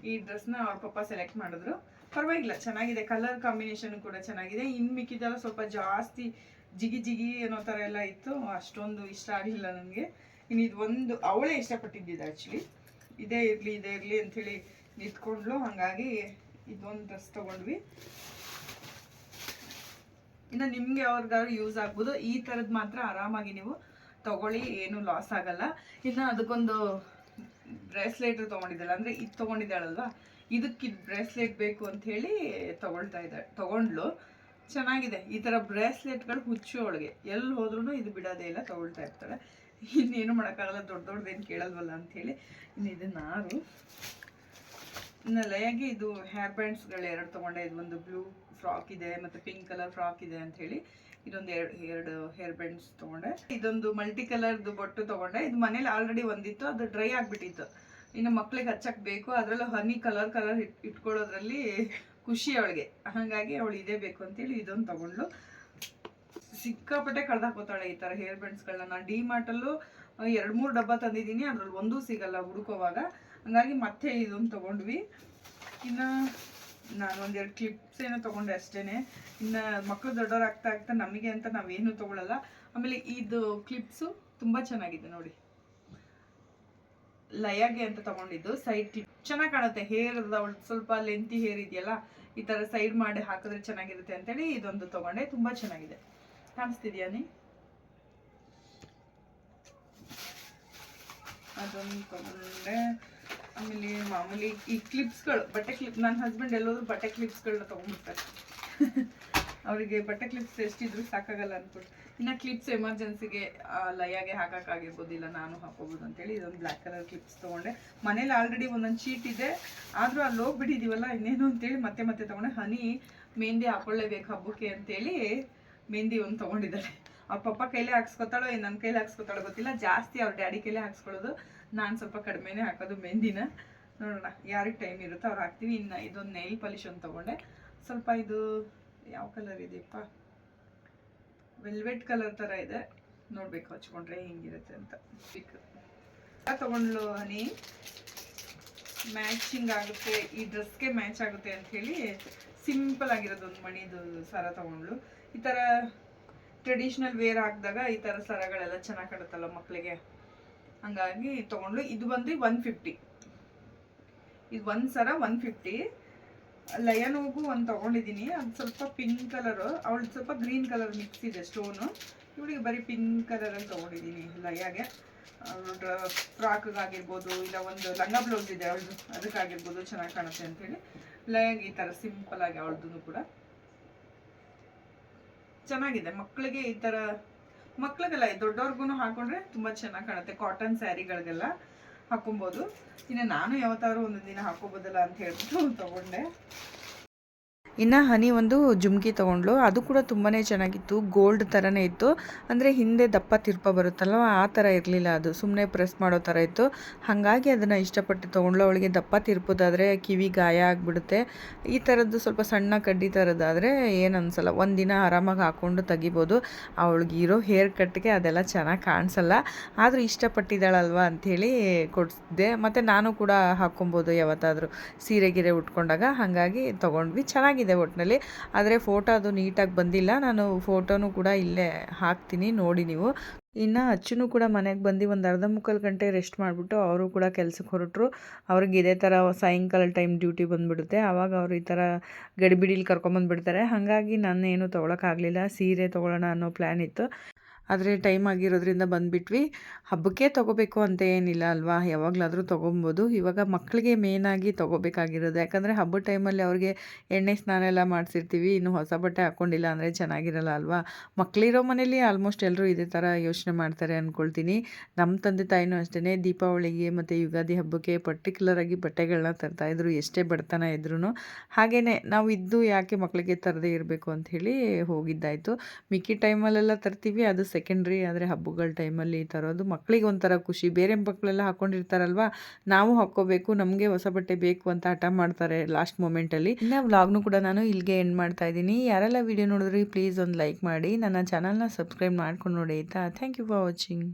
S1: ಈ ಡ್ರೆಸ್ನ ಅವ್ರ ಪಪ್ಪ ಸೆಲೆಕ್ಟ್ ಮಾಡಿದ್ರು. ಪರವಾಗಿಲ್ಲ, ಚೆನ್ನಾಗಿದೆ. ಕಲರ್ ಕಾಂಬಿನೇಷನ್ ಕೂಡ ಚೆನ್ನಾಗಿದೆ. ಇನ್ನು ಮಿಕ್ಕಿದೆಲ್ಲ ಸ್ವಲ್ಪ ಜಾಸ್ತಿ ಜಿಗಿ ಜಿಗಿ ಅನ್ನೋ ಥರ ಎಲ್ಲ ಇತ್ತು, ಅಷ್ಟೊಂದು ಇಷ್ಟ ಆಗಲಿಲ್ಲ ನನಗೆ. ಇನ್ನು ಇದು ಒಂದು ಅವಳೇ ಇಷ್ಟಪಟ್ಟಿದ್ದಿದ್ದು ಆ್ಯಕ್ಚುಲಿ. ಇದೇ ಇರಲಿ ಅಂಥೇಳಿ ನಿಂತ್ಕೊಂಡ್ಲು. ಹಾಗಾಗಿ ಇದೊಂದು ಡ್ರೆಸ್ ತೊಗೊಂಡ್ವಿ. ಇನ್ನು ನಿಮಗೆ ಅವ್ರಿಗಾದ್ರು ಯೂಸ್ ಆಗ್ಬೋದು. ಈ ಥರದ್ದು ಮಾತ್ರ ಆರಾಮಾಗಿ ನೀವು ತೊಗೊಳ್ಳಿ, ಏನು ಲಾಸ್ ಆಗಲ್ಲ. ಇನ್ನು ಅದಕ್ಕೊಂದು ಬ್ರೇಸ್ಲೆಟ್ ತೊಗೊಂಡಿದ್ದಾಳೆ, ಅಂದರೆ ಇದು ತೊಗೊಂಡಿದ್ದಾಳಲ್ವ, ಇದಕ್ಕೆ ಬ್ರೇಸ್ಲೆಟ್ ಬೇಕು ಅಂಥೇಳಿ ತೊಗೊಂಡ್ಲು. ಚೆನ್ನಾಗಿದೆ. ಈ ಥರ ಬ್ರೇಸ್ಲೆಟ್ಗಳು ಹುಚ್ಚು ಅವಳಿಗೆ, ಎಲ್ಲಿ ಹೋದ್ರೂ ಇದು ಬಿಡೋದೇ ಇಲ್ಲ, ತೊಗೊಳ್ತಾ ಇರ್ತಾಳೆ. ಇನ್ನೇನು ಮಾಡೋಕ್ಕಾಗಲ್ಲ, ದೊಡ್ಡದೇನು ಕೇಳಲ್ವಲ್ಲ ಅಂಥೇಳಿ. ಇನ್ನು ಇದು ನಾರು. ಇನ್ನು ಲಯಾಗಿ ಇದು ಹೇರ್ ಬ್ಯಾಂಡ್ಸ್ಗಳು 2 ತೊಗೊಂಡೆ. ಇದು ಒಂದು ಬ್ಲೂ ಫ್ರಾಕ್ ಇದೆ ಮತ್ತು ಪಿಂಕ್ ಕಲರ್ ಫ್ರಾಕ್ ಇದೆ ಅಂಥೇಳಿ ಇದೊಂದು ಎರಡು ಹೇರ್ ಬ್ಯಾಂಡ್ಸ್ ತೊಗೊಂಡೆ. ಇದೊಂದು ಮಲ್ಟಿ ಕಲರ್ದು ಬೊಟ್ಟು ತೊಗೊಂಡೆ. ಇದು ಮನೇಲಿ ಆಲ್ರೆಡಿ ಒಂದಿತ್ತು, ಅದು ಡ್ರೈ ಆಗಿಬಿಟ್ಟಿತ್ತು. ಇನ್ನು ಮಕ್ಳಿಗೆ ಹಚ್ಚಕ್ಕೆ ಬೇಕು. ಅದರಲ್ಲೂ ಹನಿ ಕಲರ್ ಇಟ್ಕೊಳ್ಳೋದ್ರಲ್ಲಿ ಖುಷಿ ಅವಳಿಗೆ. ಹಾಗಾಗಿ ಅವಳು ಇದೇ ಬೇಕು ಅಂತೇಳಿ ಇದೊಂದು ತೊಗೊಂಡ್ಳು. ಸಿಕ್ಕಾಪಟ್ಟೆ ಕಳ್ದಾಕೋತಾಳೆ ಈ ಥರ ಹೇರ್ ಬ್ಯಾಂಡ್ಸ್ಗಳನ್ನ. ನಾನು ಡಿ ಮಾರ್ಟಲ್ಲೂ 2-3 ಡಬ್ಬ ತಂದಿದ್ದೀನಿ, ಅದ್ರಲ್ಲಿ ಒಂದೂ ಸಿಗಲ್ಲ ಹುಡುಕೋವಾಗ. ಹಂಗಾಗಿ ಮತ್ತೆ ಇದೊಂದು ತೊಗೊಂಡ್ವಿ. ಇನ್ನು ನಾನು ಒಂದೆರಡು ಕ್ಲಿಪ್ಸ್ ಏನೋ ತೊಗೊಂಡೆ ಅಷ್ಟೇ. ಇನ್ನು ಮಕ್ಕಳು ದೊಡ್ಡವರಾಗ್ತಾ ಆಗ್ತಾ ನಮಗೆ ಅಂತ ನಾವೇನು ತೊಗೊಳಲ್ಲ. ಆಮೇಲೆ ಇದು ಕ್ಲಿಪ್ಸು ತುಂಬ ಚೆನ್ನಾಗಿದೆ ನೋಡಿ, ಲಯಾಗೆ ಅಂತ ತೊಗೊಂಡಿದ್ದು. ಸೈಡ್ ಕ್ಲಿಪ್ ಚೆನ್ನಾಗಿ ಕಾಣುತ್ತೆ. ಹೇರ್ ಅವಳು ಸ್ವಲ್ಪ ಲೆಂತಿ ಹೇರ್ ಇದೆಯಲ್ಲ, ಈ ಥರ ಸೈಡ್ ಮಾಡಿ ಹಾಕಿದ್ರೆ ಚೆನ್ನಾಗಿರುತ್ತೆ ಅಂತೇಳಿ ಇದೊಂದು ತೊಗೊಂಡೆ. ತುಂಬ ಚೆನ್ನಾಗಿದೆ, ಕಾಣಿಸ್ತಿದ್ಯಾ ನೀ? ಅದೊಂದು ತೊಗೊಂಡೆ. ಆಮೇಲೆ ಮಾಮೂಲಿ ಈ ಕ್ಲಿಪ್ಸ್ಗಳು, ಬಟ್ಟೆ ಕ್ಲಿಪ್, ನನ್ನ ಹಸ್ಬೆಂಡ್ ಎಲ್ಲೋದ್ರು ಬಟ್ಟೆ ಕ್ಲಿಪ್ಸ್ಗಳನ್ನ ತೊಗೊಂಡ್ಬಿಡ್ತಾರೆ. ಅವರಿಗೆ ಬಟ್ಟೆ ಕ್ಲಿಪ್ಸ್ ಎಷ್ಟಿದ್ರು ಸಾಕಾಗಲ್ಲ ಅಂದ್ಬಿಟ್ಟು. ಇನ್ನು ಕ್ಲಿಪ್ಸ್ ಎಮರ್ಜೆನ್ಸಿಗೆ ಲಯಾಗೆ ಹಾಕೋಕ್ಕಾಗಿರ್ಬೋದು, ಇಲ್ಲ ನಾನು ಹಾಕೋಬೋದು ಅಂತೇಳಿ ಇದೊಂದು ಬ್ಲ್ಯಾಕ್ ಕಲರ್ ಕ್ಲಿಪ್ಸ್ ತೊಗೊಂಡೆ. ಮನೇಲಿ ಆಲ್ರೆಡಿ ಒಂದೊಂದು ಶೀಟ್ ಇದೆ, ಆದರೂ ಅಲ್ಲಿ ಹೋಗ್ಬಿಟ್ಟಿದ್ದೀವಲ್ಲ ಇನ್ನೇನು ಅಂತೇಳಿ ಮತ್ತೆ ತೊಗೊಂಡೆ. ಹನಿ ಮೆಹಂದಿ ಹಾಕೊಳ್ಳೇಬೇಕು ಹಬ್ಬಕ್ಕೆ ಅಂತೇಳಿ ಮೆಹಂದಿ ಒಂದು ತೊಗೊಂಡಿದ್ದಾರೆ. ಅವ್ರ ಪಪ್ಪ ಕೈಲೇ ಹಾಕ್ಸ್ಕೊತಾಳೋ ನನ್ನ ಕೈಲಿ ಹಾಕ್ಸ್ಕೊತಾಳೋ ಗೊತ್ತಿಲ್ಲ. ಜಾಸ್ತಿ ಅವ್ರ ಡ್ಯಾಡಿ ಕೈಲೇ ಹಾಕ್ಸ್ಕೊಳ್ಳೋದು, ನಾನು ಸ್ವಲ್ಪ ಕಡಿಮೆನೇ ಹಾಕೋದು ಮೆಹಂದಿನ. ನೋಡೋಣ ಯಾರಿಗೆ ಟೈಮ್ ಇರುತ್ತೋ ಅವ್ರು ಹಾಕ್ತೀವಿ. ಇನ್ನು ಇದೊಂದು ನೈಲ್ ಪಾಲಿಶ್ ಒಂದು ತೊಗೊಂಡೆ. ಸ್ವಲ್ಪ ಇದು ಯಾವ ಕಲರ್ ಇದೆಯಪ್ಪ, ವೆಲ್ವೆಟ್ ಕಲರ್ ಥರ ಇದೆ. ನೋಡಬೇಕು ಹಚ್ಕೊಂಡ್ರೆ ಹೆಂಗಿರುತ್ತೆ ಅಂತ. ತೊಗೊಂಡ್ಲು ಹನಿ, ಮ್ಯಾಚಿಂಗ್ ಆಗುತ್ತೆ, ಈ ಡ್ರೆಸ್ಗೆ ಮ್ಯಾಚ್ ಆಗುತ್ತೆ ಅಂಥೇಳಿ ಸಿಂಪಲ್ ಆಗಿರೋದು ಒಂದು ಮಣಿದು ಸರ ತೊಗೊಂಡ್ಲು. ಈ ಥರ ಟ್ರೆಡಿಷ್ನಲ್ ವೇರ್ ಹಾಕಿದಾಗ ಈ ಥರ ಸರಗಳೆಲ್ಲ ಚೆನ್ನಾಗಿ ಕಾಣುತ್ತಲ್ಲ ಮಕ್ಕಳಿಗೆ, ಹಂಗಾಗಿ ತೊಗೊಂಡ್ಲು. ಇದು ಬಂದು 150. ಇದು ಒಂದು ಸರ 150. ಲಯನೋಗೂ ಒಂದು ತೊಗೊಂಡಿದ್ದೀನಿ. ಅದು ಸ್ವಲ್ಪ ಪಿಂಕ್ ಕಲರು, ಅವಳು ಸ್ವಲ್ಪ ಗ್ರೀನ್ ಕಲರ್ ಮಿಕ್ಸ್ ಇದೆ ಸ್ಟೋನು. ಇವಳಿಗೆ ಬರೀ ಪಿಂಕ್ ಕಲರಲ್ಲಿ ತೊಗೊಂಡಿದ್ದೀನಿ ಲಯಾಗೆ. ಅವಳು ಫ್ರಾಕ್ಗಾಗಿರ್ಬೋದು, ಇಲ್ಲ ಒಂದು ಲಂಗ ಬ್ಲೌಸ್ ಇದೆ ಅವಳದು, ಅದಕ್ಕಾಗಿರ್ಬೋದು ಚೆನ್ನಾಗಿ ಕಾಣುತ್ತೆ ಅಂಥೇಳಿ ಲಯಾಗೆ ಈ ಥರ ಸಿಂಪಲ್ ಆಗಿ ಅವಳದು ಕೂಡ ಚೆನ್ನಾಗಿದೆ. ಮಕ್ಕಳಿಗೆ ಈ ಥರ, ಮಕ್ಳಿಗೆಲ್ಲ ದೊಡ್ಡವ್ರಿಗೂ ಹಾಕೊಂಡ್ರೆ ತುಂಬ ಚೆನ್ನಾಗಿ ಕಾಣುತ್ತೆ. ಕಾಟನ್ ಸ್ಯಾರಿಗಳಿಗೆಲ್ಲ ಹಾಕೊಬೋದು. ಇನ್ನು ನಾನು ಯಾವತ್ತಾದ್ರೂ ಒಂದು ದಿನ ಹಾಕೋಬೋದಲ್ಲ ಅಂತ ಹೇಳ್ಬಿಟ್ಟು ತೊಗೊಂಡೆ. ಇನ್ನು ಹನಿ ಒಂದು ಜುಮ್ಕಿ ತೊಗೊಂಡ್ಲು. ಅದು ಕೂಡ ತುಂಬಾ ಚೆನ್ನಾಗಿತ್ತು, ಗೋಲ್ಡ್ ಥರನೇ ಇತ್ತು. ಅಂದರೆ ಹಿಂದೆ ದಪ್ಪ ತಿರ್ಪ ಬರುತ್ತಲ್ಲ ಆ ಥರ ಇರಲಿಲ್ಲ, ಅದು ಸುಮ್ಮನೆ ಪ್ರೆಸ್ ಮಾಡೋ ಥರ ಇತ್ತು. ಹಾಗಾಗಿ ಅದನ್ನು ಇಷ್ಟಪಟ್ಟು ತೊಗೊಂಡ್ಲು. ಅವಳಿಗೆ ದಪ್ಪ ತಿರ್ಪೋದಾದರೆ ಕಿವಿ ಗಾಯ ಆಗಿಬಿಡುತ್ತೆ. ಈ ಥರದ್ದು ಸ್ವಲ್ಪ ಸಣ್ಣ ಕಡ್ಡಿ ಥರದ್ದಾದರೆ ಏನು ಅನಿಸಲ್ಲ, ಒಂದಿನ ಆರಾಮಾಗಿ ಹಾಕ್ಕೊಂಡು ತೆಗಿಬೋದು. ಅವಳಿಗೆ ಇರೋ ಹೇರ್ ಕಟ್ಗೆ ಅದೆಲ್ಲ ಚೆನ್ನಾಗಿ ಕಾಣಿಸಲ್ಲ, ಆದರೂ ಇಷ್ಟಪಟ್ಟಿದ್ದಾಳಲ್ವ ಅಂಥೇಳಿ ಕೊಡಿಸಿದೆ. ಮತ್ತು ನಾನು ಕೂಡ ಹಾಕ್ಕೊಬೋದು ಯಾವತ್ತಾದರೂ ಸೀರೆ ಗಿರೆ ಉಟ್ಕೊಂಡಾಗ. ಹಾಗಾಗಿ ತೊಗೊಂಡ್ವಿ. ಚೆನ್ನಾಗಿದೆ ಒಟ್ಟಿನಲ್ಲಿ. ಆದರೆ ಫೋಟೋ ಅದು ನೀಟಾಗಿ ಬಂದಿಲ್ಲ. ನಾನು ಫೋಟೋನು ಕೂಡ ಇಲ್ಲೇ ಹಾಕ್ತೀನಿ ನೋಡಿ ನೀವು. ಇನ್ನು ಅಚ್ಚುನು ಕೂಡ ಮನೆಗೆ ಬಂದು ಒಂದು ಅರ್ಧ ಮುಕ್ಕಾಲು ಗಂಟೆ ರೆಸ್ಟ್ ಮಾಡಿಬಿಟ್ಟು ಅವರು ಕೂಡ ಕೆಲಸಕ್ಕೆ ಹೊರಟರು. ಅವ್ರಿಗೆ ಇದೇ ಥರ ಸಾಯಂಕಾಲ ಟೈಮ್ ಡ್ಯೂಟಿ ಬಂದುಬಿಡುತ್ತೆ. ಆವಾಗ ಅವರು ಈ ಥರ ಗಡಿಬಿಡಿಲಿ ಕರ್ಕೊಂಬಂದುಬಿಡ್ತಾರೆ. ಹಾಗಾಗಿ ನಾನು ಏನು ತೊಗೊಳಕ್ಕಾಗಲಿಲ್ಲ. ಸೀರೆ ತೊಗೊಳ್ಳೋಣ ಅನ್ನೋ ಪ್ಲ್ಯಾನ್ ಇತ್ತು, ಆದರೆ ಟೈಮ್ ಆಗಿರೋದ್ರಿಂದ ಬಂದುಬಿಟ್ವಿ. ಹಬ್ಬಕ್ಕೆ ತೊಗೋಬೇಕು ಅಂತ ಏನಿಲ್ಲ ಅಲ್ವಾ, ಯಾವಾಗಲಾದರೂ ತೊಗೊಬೋದು. ಇವಾಗ ಮಕ್ಕಳಿಗೆ ಮೇಯ್ನಾಗಿ ತೊಗೋಬೇಕಾಗಿರೋದು, ಯಾಕಂದರೆ ಹಬ್ಬದ ಟೈಮಲ್ಲಿ ಅವ್ರಿಗೆ ಎಣ್ಣೆ ಸ್ನಾನ ಎಲ್ಲ ಮಾಡಿಸಿರ್ತೀವಿ, ಇನ್ನು ಹೊಸ ಬಟ್ಟೆ ಹಾಕ್ಕೊಂಡಿಲ್ಲ ಅಂದರೆ ಚೆನ್ನಾಗಿರಲ್ಲ ಅಲ್ವಾ. ಮಕ್ಕಳಿರೋ ಮನೇಲಿ ಆಲ್ಮೋಸ್ಟ್ ಎಲ್ಲರೂ ಇದೇ ಥರ ಯೋಚನೆ ಮಾಡ್ತಾರೆ ಅಂದ್ಕೊಳ್ತೀನಿ. ನಮ್ಮ ತಂದೆ ತಾಯಿನೂ ಅಷ್ಟೇ ದೀಪಾವಳಿಗೆ ಮತ್ತು ಯುಗಾದಿ ಹಬ್ಬಕ್ಕೆ ಪರ್ಟಿಕ್ಯುಲರಾಗಿ ಬಟ್ಟೆಗಳನ್ನ ತರ್ತಾಯಿದ್ರು, ಎಷ್ಟೇ ಬಡತನ ಇದ್ರೂ. ಹಾಗೆಯೇ ನಾವು ಇದ್ದು ಯಾಕೆ ಮಕ್ಕಳಿಗೆ ತರದೇ ಇರಬೇಕು ಅಂಥೇಳಿ ಹೋಗಿದ್ದಾಯಿತು. ಮಿಕ್ಕಿ ಟೈಮಲ್ಲೆಲ್ಲ ತರ್ತೀವಿ, ಅದು ಸೆಕೆಂಡ್ರಿ. ಆದರೆ ಹಬ್ಬಗಳ ಟೈಮಲ್ಲಿ ತರೋದು ಮಕ್ಕಳಿಗೆ ಒಂಥರ ಖುಷಿ. ಬೇರೆ ಮಕ್ಕಳೆಲ್ಲ ಹಾಕ್ಕೊಂಡಿರ್ತಾರಲ್ವ, ನಾವು ಹಾಕ್ಕೋಬೇಕು, ನಮಗೆ ಹೊಸ ಬಟ್ಟೆ ಬೇಕು ಅಂತ ಹಠ ಮಾಡ್ತಾರೆ ಲಾಸ್ಟ್ ಮೂಮೆಂಟಲ್ಲಿ. ಇನ್ನು ವ್ಲಾಗ್ನು ಕೂಡ ನಾನು ಇಲ್ಲಿಗೆ ಎಂಡ್ ಮಾಡ್ತಾ ಇದ್ದೀನಿ. ಯಾರೆಲ್ಲ ವಿಡಿಯೋ ನೋಡಿದ್ರಿ ಪ್ಲೀಸ್ ಒಂದು ಲೈಕ್ ಮಾಡಿ, ನನ್ನ ಚಾನಲ್ನ ಸಬ್ಸ್ಕ್ರೈಬ್ ಮಾಡ್ಕೊಂಡು ನೋಡಿ ಆಯಿತಾ. Thank you for watching.